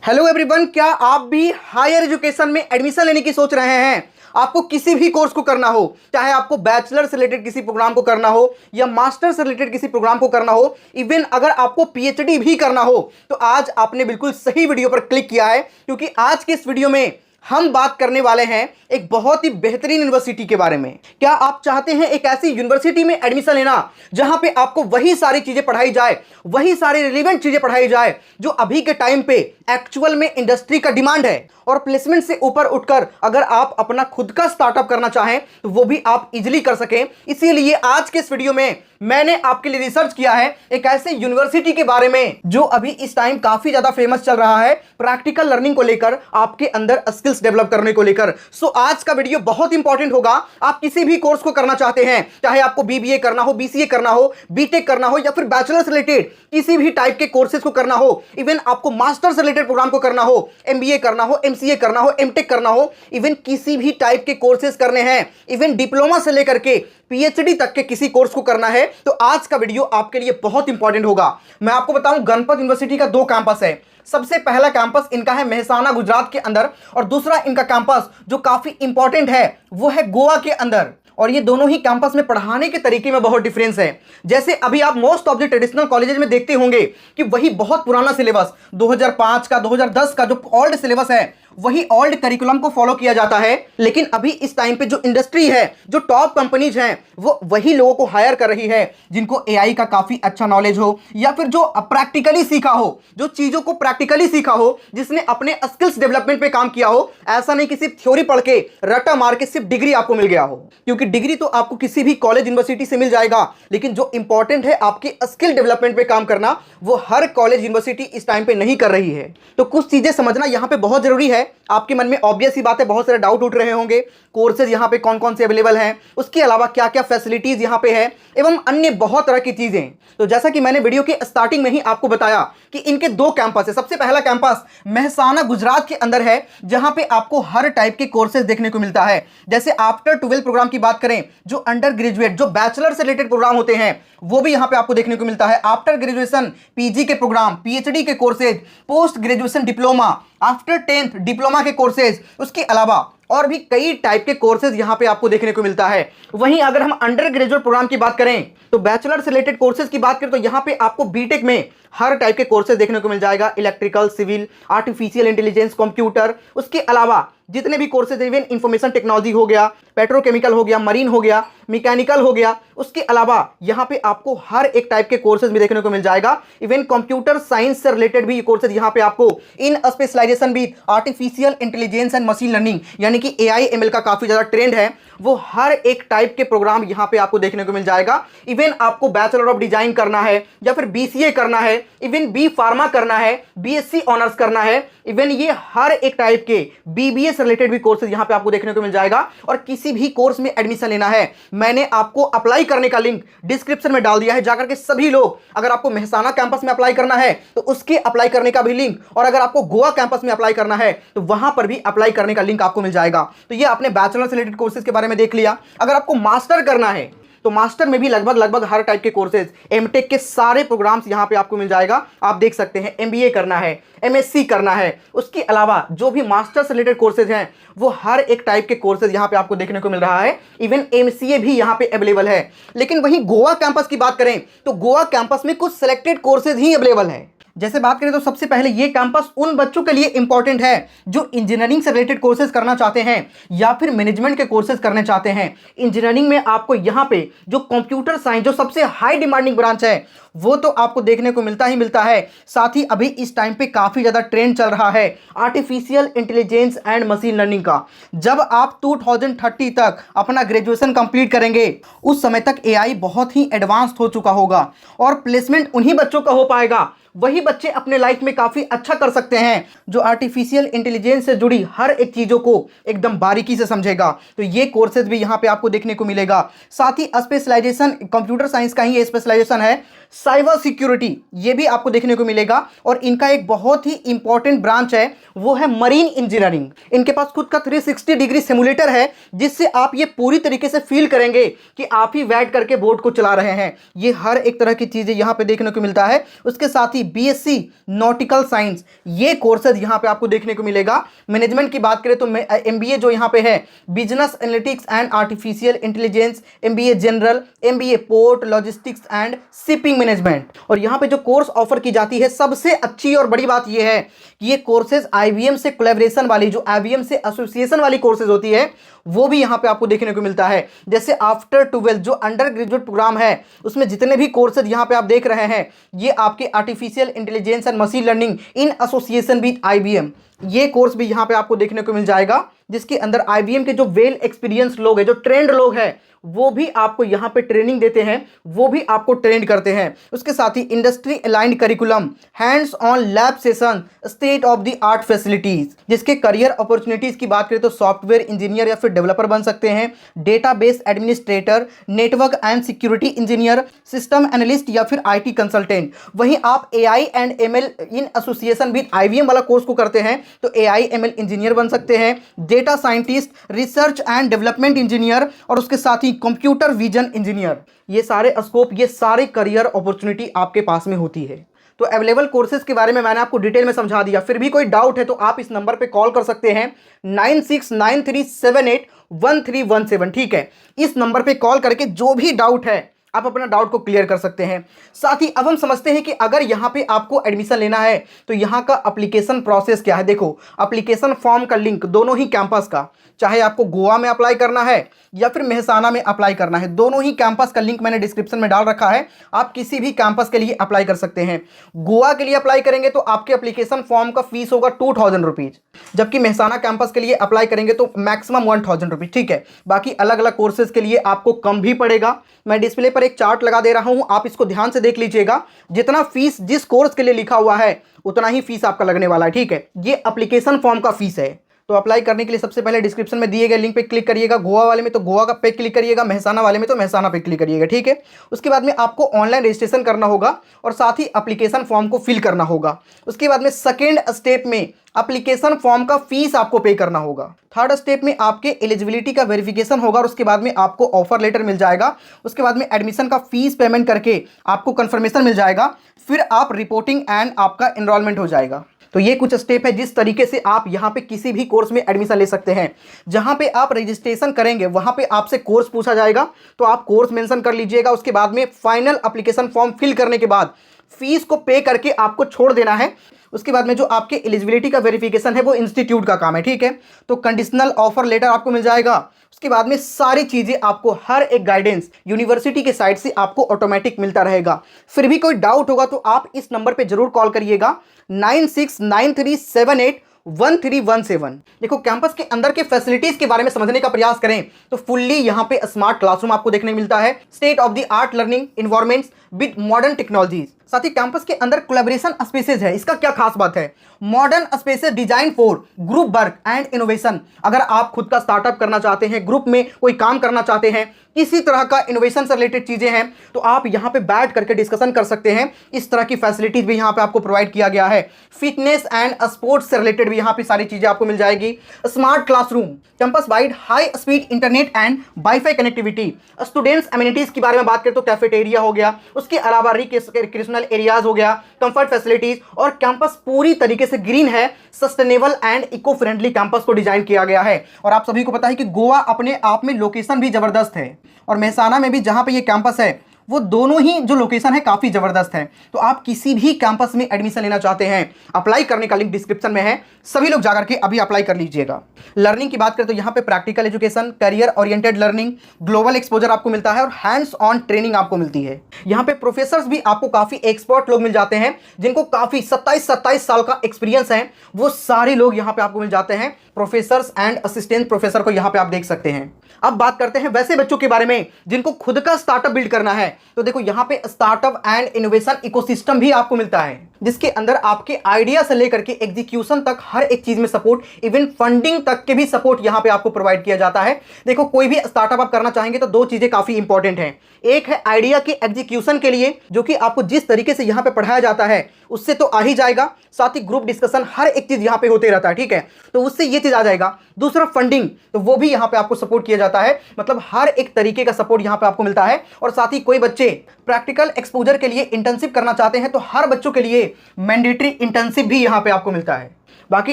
Hello everyone, क्या आप भी हायर एजुकेशन में एडमिशन लेने की सोच रहे हैं? आपको किसी भी कोर्स को करना हो, चाहे आपको बैचलर से रिलेटेड किसी प्रोग्राम को करना हो या मास्टर से रिलेटेड किसी प्रोग्राम को करना हो, इवन अगर आपको पीएचडी भी करना हो, तो आज आपने बिल्कुल सही वीडियो पर क्लिक किया है, क्योंकि आज के इस वीडियो में हम बात करने वाले हैं एक बहुत ही बेहतरीन यूनिवर्सिटी के बारे में। क्या आप चाहते हैं एक ऐसी यूनिवर्सिटी में एडमिशन लेना जहां पे आपको वही सारी चीजें पढ़ाई जाए, वही सारी रिलेवेंट चीजें पढ़ाई जाए जो अभी के टाइम पे एक्चुअल में इंडस्ट्री का डिमांड है, और प्लेसमेंट से ऊपर उठकर अगर आप अपना खुद का स्टार्टअप करना चाहें तो वो भी आप इजीली कर सकें। इसीलिए आज के इस वीडियो में मैंने आपके लिए रिसर्च किया है एक ऐसे यूनिवर्सिटी के बारे में जो अभी इस टाइम काफी ज्यादा फेमस चल रहा है प्रैक्टिकल लर्निंग को लेकर, आपके अंदर स्किल्स डेवलप करने को लेकर। सो आज का वीडियो बहुत इंपॉर्टेंट होगा। आप किसी भी कोर्स को करना चाहते हैं, चाहे आपको बीबीए करना हो, बीसीए करना हो, बीटेक करना हो या फिर बैचलर से रिलेटेड किसी भी टाइप के कोर्सेज को करना हो, इवन आपको मास्टर से रिलेटेड प्रोग्राम को करना हो, एमबीए करना हो, एमसीए करना हो, एमटेक करना हो, इवन किसी भी टाइप के कोर्सेज करने हैं, इवन डिप्लोमा से लेकर के पीएचडी तक के किसी कोर्स को करना है, तो आज का वीडियो आपके लिए बहुत इंपॉर्टेंट होगा। मैं आपको बताऊं, गणपत यूनिवर्सिटी का 2 कैंपस है। सबसे पहला कैंपस इनका है मेहसाना गुजरात के अंदर, और दूसरा इनका कैंपस जो काफी इंपॉर्टेंट है वो है गोवा के अंदर। और ये दोनों ही कैंपस में पढ़ाने के तरीके में बहुत डिफरेंस है। जैसे अभी आप most of the traditional colleges में देखते होंगे कि वही बहुत पुराना सिलेबस 2005 का 2010 का जो ओल्ड सिलेबस है वही ओल्ड करिकुलम को फॉलो किया जाता है। लेकिन अभी इस टाइम पे जो इंडस्ट्री है, जो टॉप कंपनीज हैं, वो वही लोगों को हायर कर रही है जिनको एआई का काफी अच्छा नॉलेज हो, या फिर जो प्रैक्टिकली सीखा हो, जो चीजों को प्रैक्टिकली सीखा हो, जिसने अपने स्किल्स डेवलपमेंट पे काम किया हो। ऐसा नहीं कि सिर्फ थ्योरी पढ़ के रट्टा मार के सिर्फ डिग्री आपको मिल गया हो, क्योंकि डिग्री तो आपको किसी भी कॉलेज यूनिवर्सिटी से मिल जाएगा, लेकिन जो इंपॉर्टेंट है आपके स्किल डेवलपमेंट पे काम करना, वो हर कॉलेज यूनिवर्सिटी इस टाइम पे नहीं कर रही है। तो कुछ चीजें समझना यहां पे बहुत जरूरी है। आपके मन में ऑब्वियस ही बात है, बहुत सारे डाउट उठ रहे होंगे, कोर्सेज यहाँ पे कौन कौन से अवेलेबल हैं, उसके अलावा क्या क्या फैसिलिटीज यहाँ पे है, एवं अन्य बहुत तरह की चीजें। तो जैसा कि मैंने वीडियो के स्टार्टिंग में ही आपको बताया कि इनके 2 कैंपस है। सबसे पहला कैंपस मेहसाना गुजरात के अंदर है, जहां पे आपको हर टाइप के कोर्सेज देखने को मिलता है। जैसे आफ्टर 12 प्रोग्राम की बात करें, जो अंडर ग्रेजुएट, जो बैचलर से रिलेटेड प्रोग्राम होते हैं, वो भी यहाँ पे आपको देखने को मिलता है। आफ्टर ग्रेजुएशन पीजी के प्रोग्राम, पीएचडी के courses, post graduation diploma, after 10th diploma के कोर्सेज, उसके अलावा और भी कई टाइप के कोर्सेज यहां पे आपको देखने को मिलता है। वहीं अगर हम अंडर ग्रेजुएट प्रोग्राम की बात करें, तो बैचलर से रिलेटेड कोर्सेज की बात करें तो यहां पे आपको बीटेक में हर टाइप के कोर्सेज देखने को मिल जाएगा। Electrical, civil, artificial intelligence, computer, उसके अलावा जितने भी कोर्सेज, इवन इंफॉर्मेशन टेक्नोलॉजी हो गया, पेट्रोकेमिकल हो गया, मरीन हो गया, मैकेनिकल हो गया, उसके अलावा यहाँ पे आपको हर एक टाइप के कोर्सेज भी देखने को मिल जाएगा। इवन कंप्यूटर साइंस से रिलेटेड भी कोर्सेज यहाँ पे आपको इन स्पेशलाइजेशन भी artificial intelligence and machine learning, यानी कि एआई एमएल का काफी ज्यादा ट्रेंड है, वो हर एक टाइप के प्रोग्राम यहाँ पे आपको देखने को मिल जाएगा। इवन आपको बैचलर ऑफ डिजाइन करना है या फिर बीसीए करना है, इवन बी फार्मा करना है, बीएससी ऑनर्स करना है, इवन ये हर एक टाइप के बीबीए से रिलेटेड भी कोर्सेज यहाँ पे आपको देखने को मिल जाएगा। और किसी भी कोर्स में एडमिशन लेना है, मैंने आपको अप्लाई करने का लिंक डिस्क्रिप्शन में डाल दिया है, जाकर के सभी लोग, अगर आपको मेहसाना कैंपस में अप्लाई करना है तो उसके अप्लाई करने का भी लिंक, और अगर आपको गोवा कैंपस में अप्लाई करना है तो वहां पर भी अप्लाई करने का लिंक आपको मिल जाएगा। तो ये आपने बैचलर से रिलेटेड कोर्सेज के बारे में देख लिया। अगर आपको मास्टर करना है तो मास्टर में भी लगभग हर टाइप के कोर्सेज, एमटेक के सारे प्रोग्राम्स यहां पे आपको मिल जाएगा। आप देख सकते हैं, एमबीए करना है, एमएससी करना है, उसके अलावा जो भी मास्टर से रिलेटेड कोर्सेज हैं वो हर एक टाइप के कोर्सेज यहां पे आपको देखने को मिल रहा है। इवन एमसीए भी यहां पे अवेलेबल है। लेकिन वहीं गोवा कैंपस की बात करें तो गोवा कैंपस में कुछ सिलेक्टेड कोर्सेज ही अवेलेबल है। जैसे बात करें तो सबसे पहले ये कैंपस उन बच्चों के लिए इंपॉर्टेंट है जो इंजीनियरिंग से रिलेटेड कोर्सेज करना चाहते हैं या फिर मैनेजमेंट के कोर्सेज करने चाहते हैं। इंजीनियरिंग में आपको यहाँ पे जो कंप्यूटर साइंस, जो सबसे हाई डिमांडिंग ब्रांच है, वो तो आपको देखने को मिलता ही मिलता है। साथ ही अभी इस टाइम पे काफी ज्यादा ट्रेंड चल रहा है artificial intelligence and machine learning का। जब आप 2030 तक अपना ग्रेजुएशन कंप्लीट करेंगे, उस समय तक एआई बहुत ही एडवांस हो चुका होगा, और प्लेसमेंट उन्हीं बच्चों का हो पाएगा, वही बच्चे अपने लाइफ में काफी अच्छा कर सकते हैं जो आर्टिफिशियल इंटेलिजेंस से जुड़ी हर एक चीजों को एकदम बारीकी से समझेगा। तो ये कोर्सेज भी यहाँ पे आपको देखने को मिलेगा। साथ ही स्पेशलाइजेशन कंप्यूटर साइंस का ही स्पेशलाइजेशन है, साइबर सिक्योरिटी, ये भी आपको देखने को मिलेगा। और इनका एक बहुत ही इंपॉर्टेंट ब्रांच है, वो है मरीन इंजीनियरिंग। इनके पास खुद का 360 डिग्री सिमुलेटर है, जिससे आप ये पूरी तरीके से फील करेंगे कि आप ही बैठ करके बोट को चला रहे हैं। ये हर एक तरह की चीजें यहां पे देखने को मिलता है। उसके साथ ही बीएससी नॉटिकल साइंस, ये कोर्सेज यहां पे आपको देखने को मिलेगा। मैनेजमेंट की बात करें तो एमबीए जो यहां पे है, business analytics and artificial intelligence, MBA general, MBA port logistics and shipping management. और यहां पे जो कोर्स ऑफर की जाती है, सबसे अच्छी और बड़ी बात यह है कि ये कोर्सेज आईबीएम से कोलैबोरेशन वाली, जो आईबीएम से एसोसिएशन वाली कोर्सेज होती है, वो भी यहां पे आपको देखने को मिलता है। जैसे आफ्टर 12 जो अंडर ग्रेजुएट प्रोग्राम है, उसमें जितने भी कोर्सेज यहां पे आप देख रहे हैं, ये आपके artificial intelligence and machine learning in association with IBM, ये कोर्स भी यहां पे आपको देखने को मिल जाएगा, जिसके अंदर आईबीएम के जो वेल एक्सपीरियंस लोग हैं, जो ट्रेंड लोग हैं, वो भी आपको यहां पे ट्रेनिंग देते हैं, वो भी आपको ट्रेंड करते हैं। उसके साथ ही industry aligned curriculum, hands on lab session, state of the art facilities, जिसके करियर अपॉर्चुनिटीज की बात करें तो सॉफ्टवेयर इंजीनियर या फिर डेवलपर बन सकते हैं, database administrator, network and security engineer, system analyst या फिर आईटी कंसल्टेंट। वहीं आप AI and ML in association with IBM वाला कोर्स को करते हैं तो एआई एमएल इंजीनियर बन सकते हैं, data scientist, research and development engineer, और उसके साथ ही कंप्यूटर विजन इंजीनियर। ये सारे स्कोप, ये सारे करियर अपॉर्चुनिटी आपके पास में होती है। तो अवेलेबल कोर्सेज के बारे में मैंने आपको डिटेल में समझा दिया। फिर भी कोई डाउट है तो आप इस नंबर पे कॉल कर सकते हैं 9693781317। ठीक है, इस नंबर पे कॉल करके जो भी डाउट है आप अपना डाउट को क्लियर कर सकते हैं। साथ ही अब हम समझते हैं कि अगर यहाँ पे आपको एडमिशन लेना है तो यहाँ का एप्लीकेशन प्रोसेस क्या है। देखो, एप्लीकेशन फॉर्म का लिंक दोनों ही कैंपस का, चाहे आपको गोवा में अप्लाई करना है या फिर मेहसाना में अप्लाई करना है, दोनों ही कैंपस का लिंक मैंने डिस्क्रिप्शन में डाल रखा है। आप किसी भी कैंपस के लिए अप्लाई कर सकते हैं। गोवा के लिए अप्लाई करेंगे तो आपके एप्लीकेशन फॉर्म का फीस होगा 2000 रुपीज़, जबकि मेहसाना कैंपस के लिए अप्लाई करेंगे तो मैक्सिमम 1000 रुपीज़। ठीक है, बाकी अलग अलग कोर्सेज के लिए आपको कम भी पड़ेगा। मैं डिस्प्ले पर एक चार्ट लगा दे रहा हूं, आप इसको ध्यान से देख लीजिएगा। जितना फीस जिस कोर्स के लिए लिखा हुआ है उतना ही फीस आपका लगने वाला है। ठीक है, ये एप्लीकेशन फॉर्म का फीस है। तो अप्लाई करने के लिए सबसे पहले डिस्क्रिप्शन में दिए गए लिंक पे क्लिक करिएगा। गोवा वाले में तो गोवा का पे क्लिक करिएगा, मेहसाना वाले में तो मेहसाना पे क्लिक करिएगा। ठीक है, उसके बाद में आपको ऑनलाइन रजिस्ट्रेशन करना होगा और साथ ही एप्लीकेशन फॉर्म को फिल करना होगा। उसके बाद में सेकेंड स्टेप में एप्लीकेशन फॉर्म का फीस आपको पे करना होगा। थर्ड स्टेप में आपके एलिजिबिलिटी का वेरिफिकेशन होगा और उसके बाद में आपको ऑफर लेटर मिल जाएगा। उसके बाद में एडमिशन का फीस पेमेंट करके आपको कंफर्मेशन मिल जाएगा। फिर आप रिपोर्टिंग एंड आपका एनरोलमेंट हो जाएगा। तो ये कुछ स्टेप है जिस तरीके से आप यहाँ पे किसी भी कोर्स में एडमिशन ले सकते हैं। जहाँ पे आप रजिस्ट्रेशन करेंगे वहाँ पे आपसे कोर्स पूछा जाएगा, तो आप कोर्स मेंशन कर लीजिएगा। उसके बाद में फाइनल एप्लीकेशन फॉर्म फिल करने के बाद फीस को पे करके आपको छोड़ देना है। उसके बाद में जो आपके एलिजिबिलिटी का वेरिफिकेशन है वो इंस्टीट्यूट का काम है। ठीक है, तो कंडीशनल ऑफर लेटर आपको मिल जाएगा। उसके बाद में सारी चीज़ें आपको, हर एक गाइडेंस यूनिवर्सिटी के साइड से आपको ऑटोमेटिक मिलता रहेगा। फिर भी कोई डाउट होगा तो आप इस नंबर पे जरूर कॉल करिएगा 9693781317। देखो, कैंपस के अंदर के फैसिलिटीज के बारे में समझने का प्रयास करें तो फुल्ली यहाँ पे स्मार्ट क्लासरूम आपको देखने को मिलता है, state of the art learning environments with modern technologies. साथ ही कैंपस के अंदर कोलैबोरेशन स्पेसेस है। इसका क्या खास बात है, modern spaces design for group work and innovation. अगर आप खुद का स्टार्टअप करना चाहते हैं, ग्रुप में कोई काम करना चाहते हैं, किसी तरह का इनोवेशन से रिलेटेड चीजें हैं, तो आप यहां पे बैठ करके डिस्कशन कर सकते हैं। इस तरह की फैसिलिटीज भी यहां पे आपको प्रोवाइड किया गया है। फिटनेस एंड स्पोर्ट्स से रिलेटेड भी यहां पे सारी चीजें आपको मिल जाएगी। Smart classroom, campus wide high speed internet and wifi connectivity. Students amenities के बारे में बात करें तो कैफेटेरिया हो गया, उसके अलावा रिक्रिएशनल एरियाज हो गया, कंफर्ट फैसिलिटीज, और कैंपस पूरी तरीके से ग्रीन है, sustainable and eco friendly campus को डिजाइन किया गया है। और आप सभी को पता है कि गोवा अपने आप में लोकेशन भी जबरदस्त है और मेहसाना में भी जहां पे ये कैंपस है वो दोनों ही जो लोकेशन है काफ़ी ज़बरदस्त है। तो आप किसी भी कैंपस में एडमिशन लेना चाहते हैं, अप्लाई करने का लिंक डिस्क्रिप्शन में है, सभी लोग जाकर के अभी अप्लाई कर लीजिएगा। लर्निंग की बात करें तो यहाँ पे practical education, career oriented learning, global exposure आपको मिलता है और हैंड्स ऑन ट्रेनिंग आपको मिलती है। यहाँ पे प्रोफेसर्स भी आपको काफ़ी एक्सपर्ट लोग मिल जाते हैं जिनको काफ़ी 27 साल का एक्सपीरियंस है, वो सारे लोग यहाँ पे आपको मिल जाते हैं। प्रोफेसर्स एंड असिस्टेंट प्रोफेसर को यहां पे आप देख सकते हैं। अब बात करते हैं वैसे बच्चों के बारे में जिनको खुद का स्टार्टअप बिल्ड करना है। तो देखो यहां पे स्टार्टअप एंड इनोवेशन इकोसिस्टम भी आपको मिलता है, जिसके अंदर आपके आइडिया से लेकर के एग्जीक्यूशन तक हर एक चीज में सपोर्ट, इवन फंडिंग तक के भी सपोर्ट यहां पे आपको प्रोवाइड किया जाता है। देखो कोई भी स्टार्टअप आप करना चाहेंगे तो दो चीजें काफी इंपॉर्टेंट हैं। एक है आइडिया के एग्जीक्यूशन के लिए, जो कि आपको जिस तरीके से यहां पे पढ़ाया जाता है उससे तो आ ही जाएगा, साथ ही ग्रुप डिस्कशन हर एक चीज यहां पे होते रहता है, ठीक है, तो उससे ये चीज आ जाएगा। दूसरा फंडिंग, तो वो भी यहां पे आपको सपोर्ट किया जाता है, मतलब हर एक तरीके का सपोर्ट यहां पे आपको मिलता है। और साथ ही कोई बच्चे प्रैक्टिकल एक्सपोजर के लिए इंटर्नशिप करना चाहते हैं तो हर बच्चों के लिए मैंडेटरी इंटर्नशिप भी यहां पे आपको मिलता है। बाकी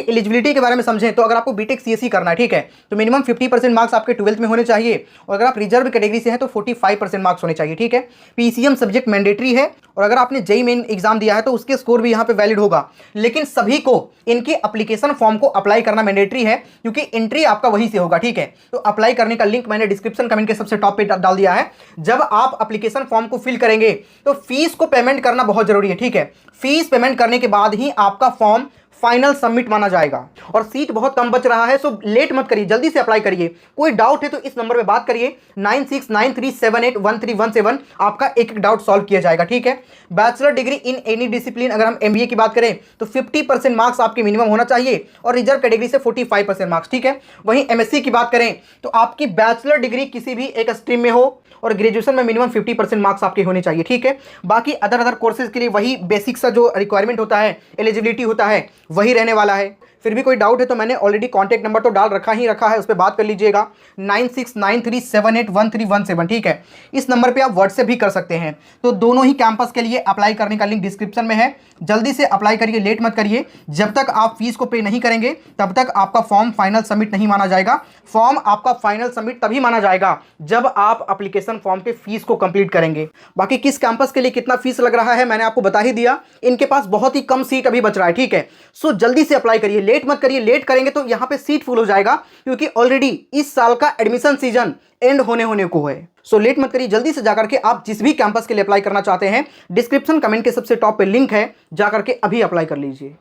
एलिजिबिलिटी के बारे में समझें तो अगर आपको बीटेक सीएससी करना है, ठीक है, तो मिनिमम 50% मार्क्स आपके 12th में होने चाहिए, और अगर आप रिजर्व कैटेगरी से हैं तो 45% मार्क्स होने चाहिए, ठीक है। पीसीएम सब्जेक्ट मैंडेटरी है, और अगर आपने जेईई मेन एग्जाम दिया है तो उसके स्कोर भी यहाँ पे वैलिड होगा। लेकिन सभी को इनके एप्लीकेशन फॉर्म को अप्लाई करना मैंडेटरी है, क्योंकि एंट्री आपका वहीं से होगा, ठीक है। तो अप्लाई करने का लिंक मैंने डिस्क्रिप्शन कमेंट के सबसे टॉप पे डाल दिया है। जब आप एप्लीकेशन फॉर्म को फिल करेंगे तो फीस को पेमेंट करना बहुत जरूरी है, ठीक है। फीस पेमेंट करने के बाद ही आपका फॉर्म फाइनल सबमिट माना जाएगा। और सीट बहुत कम बच रहा है, सो लेट मत करिए, जल्दी से अप्लाई करिए। कोई डाउट है तो इस नंबर पे बात करिए 9693781317। आपका एक एक डाउट सॉल्व किया जाएगा, ठीक है। Bachelor degree in any discipline, अगर हम एमबीए की बात करें तो 50% मार्क्स आपके मिनिमम होना चाहिए, और रिजर्व कैटेगरी से 45% मार्क्स, ठीक है। वहीं एमएससी की बात करें तो आपकी बैचलर डिग्री किसी भी एक स्ट्रीम में हो, और ग्रेजुएशन में मिनिमम 50% मार्क्स आपके होने चाहिए, ठीक है। बाकी अदर कोर्सेज के लिए वही बेसिक सा जो रिक्वायरमेंट होता है, एलिजिबिलिटी होता है, वही रहने वाला है। फिर भी कोई डाउट है तो मैंने ऑलरेडी कॉन्टैक्ट नंबर तो डाल रखा है, उस पर बात कर लीजिएगा 9693781317, ठीक है। इस नंबर पे आप व्हाट्सएप भी कर सकते हैं। तो दोनों ही कैंपस के लिए अप्लाई करने का लिंक डिस्क्रिप्शन में है, जल्दी से अप्लाई करिए, लेट मत करिए। जब तक आप फीस को पे नहीं करेंगे तब तक आपका फॉर्म फाइनल सबमिट नहीं माना जाएगा। फॉर्म आपका फाइनल सबमिट तभी माना जाएगा जब आप एप्लीकेशन फॉर्म पे फीस को कंप्लीट करेंगे। बाकी किस कैंपस के लिए कितना फीस लग रहा है मैंने आपको बता ही दिया। इनके पास बहुत ही कम सीट अभी बच रहा है, ठीक है। सो जल्दी से अप्लाई करिए, लेट मत करिए। लेट करेंगे तो यहां पे सीट फुल हो जाएगा, क्योंकि ऑलरेडी इस साल का एडमिशन सीजन एंड होने को है। सो लेट मत करिए, जल्दी से जाकर के आप जिस भी कैंपस के लिए अप्लाई करना चाहते हैं, डिस्क्रिप्शन कमेंट के सबसे टॉप पे लिंक है, जाकर के अभी अप्लाई कर लीजिए।